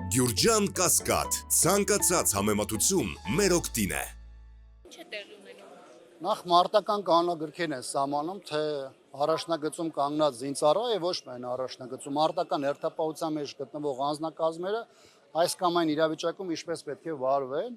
Գյուրջան Կասկադ, ցանկացած համեմատություն մեր օգտին է։ Ինչ է տեղի ունենում։ Նախ մարտական կանոնագրքերն են սահմանում, թե առաջնագծում կանգնած զինծառայը ոչ միայն առաջնագծում մարտական հերթապահության մեջ գտնվող անձնակազմերը այս կամ այն իրավիճակում ինչպես պետք է վարվեն։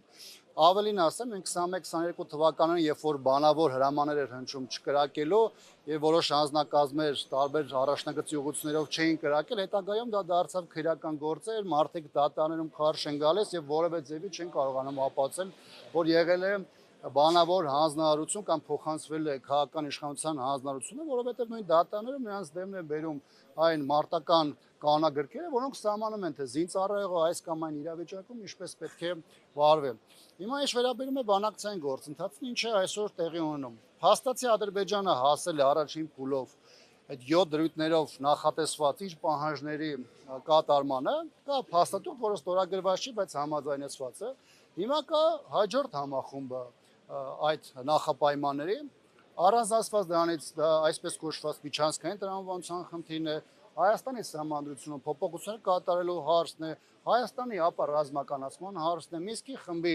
Ավելին ասեմ, 21-22 թվականին, երբ որ բանավոր հրամաններ էր հնչում չկրակելու եւ որոշ անձնակազմեր տարբեր առաջնագծի ուղղություններով չէին կրակել, հետագայում դա դարձավ քրեական գործեր, մարդիկ դատարաններում քարշ են գալիս եւ որևէ ձևի չեն կարողանում ապացուցել, որ եղել է բանավոր հանձնարարություն կամ փոխանցվել է քաղաքական իշխանության հանձնարարությունը, որովհետև նույն դատարաններում նրանց դեմն է բերում այն մարտական կանոնագրքերը, որոնք սահմանում են թե զինծառայողը այս կամ այն իրավիճակում ինչպես պետք է վարվել։ Հիմա ինչ վերաբերում է բանակցային գործընթացին, ինչ է այսօր տեղի ունենում։ Փաստացի Ադրբեջանը հասել է առաջին փուլով այդ 7 դրույթներով նախատեսված իր պահանջների կատարմանը, կա փաստաթուղթ, որը ստորագրված չի, բայց համաձայնեցված է։ Հիմա կա հաջորդ համախումբը այդ նախապայմանների, առանձնացված դրանից այսպես կոչված միջանցքային տրամաբանության խնդիրն է, Հայաստանի սահմանադրությունը փոփոխություններ կատարելու հարցն է, Հայաստանի ապա ռազմականացման հարցն է, Մինսկի խմբի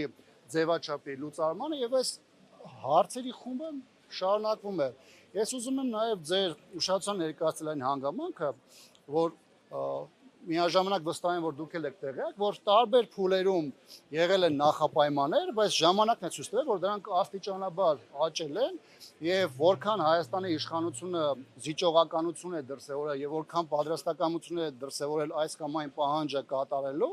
ձևաչափի լուծարմանը եւ այս հարցերի խումբը շարունակվում է։ Ես ուզում եմ նաեւ ձեր ուշադրության ներկայացնել այն հանգամանքը, որ միաժամանակ վստահ եմ, որ դուք եք տեղյակ, որ տարբեր փուլերում եղել են նախապայմաններ, բայց ժամանակն է ցույց տվել, որ դրանք աստիճանաբար աճել են եւ որքան Հայաստանի իշխանությունը զիջողականություն է դրսեւորել եւ որքան պատրաստակամություն է դրսեւորել այս կամ այն պահանջը կատարելու,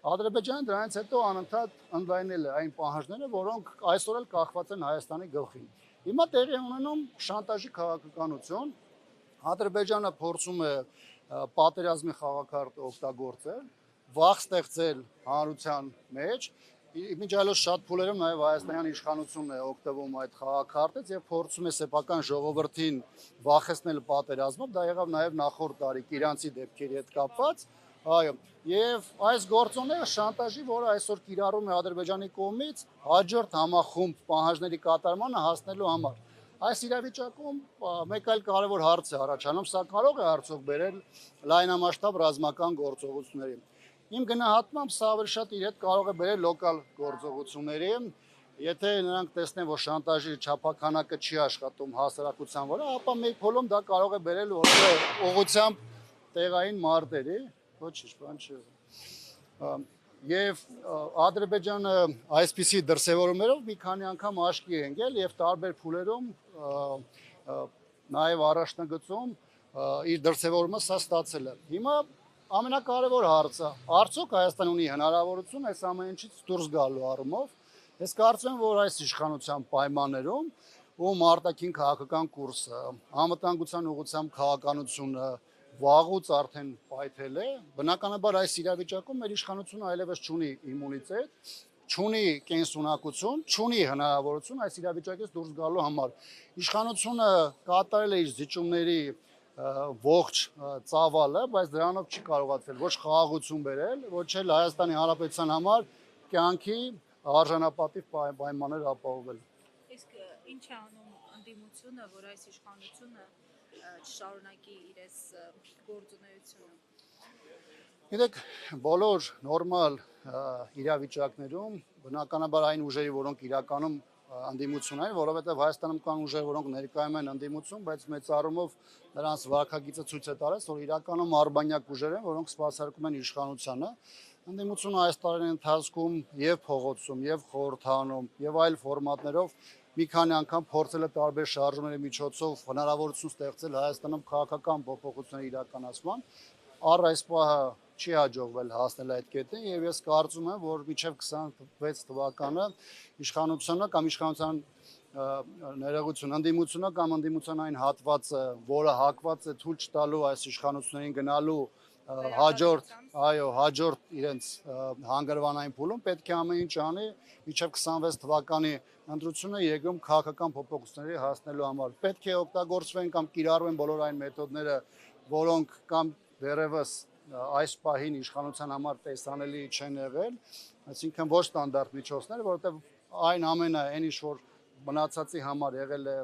Ադրբեջանը դրանից հետո անընդհատ ընդլայնել է այն պահանջները, որոնք այսօր էլ կախված են Հայաստանի գլխին։ Հիմա տեղի է ունենում շանտաժի քաղաքականություն, Ադրբեջանը փորձում է պատերազմի խաղակարգ օգտագործել, վախ ստեղծել հանրության մեջ, մինչ այլոց շատ փուլերում նաև հայաստանյան իշխանությունն է օգտվում այդ խաղակարգից եւ փորձում է սեփական ժողովրդին վախեցնել պատերազմով, դա եղավ նաև նախորդ տարի Իրանցի դեպքերի հետ կապված, այո, եւ այս գործոնները շանտաժի, որը այսօր կիրառում է Ադրբեջանի կողմից հաջորդ համախումբ պահանջների կատարմանը հասնելու համար։ Այս իրավիճակում մեկ այլ կարևոր հարց է առաջանում, սա կարող է արդյոք բերել լայնամասշտաբ ռազմական գործողությունների։ Իմ գնահատմամբ սա ավելի շատ իր հետ կարող է բերել լոկալ գործողությունների, եթե նրանք տեսնեն, որ շանտաժի չափականակը չի աշխատում հասարակության վրա, ապա մեկ փոլում դա կարող է բերել որևէ ուղղությամբ տեղային մարտերի, ոչինչ, բան չի։ Եվ Ադրբեջանը այսպիսի դրսևորումներով մի քանի անգամ աչքի է ընկել եւ տարբեր փուլերում նաեւ առաջնագծում իր դրսևորումը սա ստացել է։ Հիմա ամենակարևոր հարցը, արդյոք Հայաստանը ունի հնարավորություն այս ամեն ինչից դուրս գալու առումով։ Ես կարծում եմ, որ այս իշխանության պայմաններում ում արտաքին քաղաքական կուրսը, անվտանգության ուղղությամբ քաղաքականությունը վաղուց արդեն պայթել է, բնականաբար այս իրավիճակում մեր իշխանությունը այլևս չունի իմունիտետ, չունի կենսունակություն, չունի հնարավորություն այս իրավիճակից դուրս գալու համար։ Իշխանությունը կատարել է իր զիջումների ողջ ծավալը, բայց դրանով չի կարողացել ոչ խաղաղություն բերել, ոչ էլ Հայաստանի Հանրապետության համար կյանքի արժանապատիվ պայմաններ ապահովել։ Իսկ ինչ է անում ընդդիմությունը, որ այս իշխանությունը չշարունակի իրենց գործունեությունը։ Գիտեք, բոլոր նորմալ իրավիճակներում բնականաբար այն ուժերի, որոնք իրականում ընդդիմություն են, որովհետև Հայաստանում կան ուժեր, որոնք ներկայում են ընդդիմություն, բայց մեծ առումով նրանց վարքագիծը ցույց է տալիս, որ իրականում արբանյակ ուժեր են, որոնք սպասարկում են իշխանությանը։ Ընդդիմությունը այս տարիների ընթացքում եւ փողոցում, եւ խորհրդանում, եւ այլ ֆորմատներով մի քանի անգամ փորձել է տարբեր շարժումների միջոցով հնարավորություն ստեղծել Հայաստանում քաղաքական փոփոխությունների իրականացման, առ այս պահը չի հաջողվել հասնել այդ կետին եւ ես կարծում եմ, որ մինչեւ 26 թվականը իշխանությունը կամ իշխանության ներողություն ընդդիմությունը կամ ընդդիմության այն հատվածը, որը հակված է թույլ չտալու այս իշխանություններին գնալու հաջորդ իրենց հանգրվանային փուլում պետք է ամեն ինչ անի մինչև 26 թվականի ընտրությունը երկրում քաղաքական փոփոխությունների հասնելու համար։ Պետք է օգտագործվեն կամ կիրառվեն բոլոր այն մեթոդները, որոնք կամ դեռևս այս պահին իշխանության համար տեսանելի չեն եղել, այսինքն ոչ ստանդարտ միջոցներ, որովհետև այն ամենը, այն ինչ որ մնացածի համար եղել է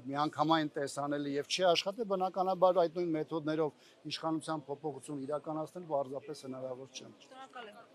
միանգամայն տեսանելի եւ չի աշխատի, բնականաբար այդ նույն մեթոդներով իշխանության փոփոխություն իրականացնել պարզապես հնարավոր չէ։ Շնորհակալ եմ։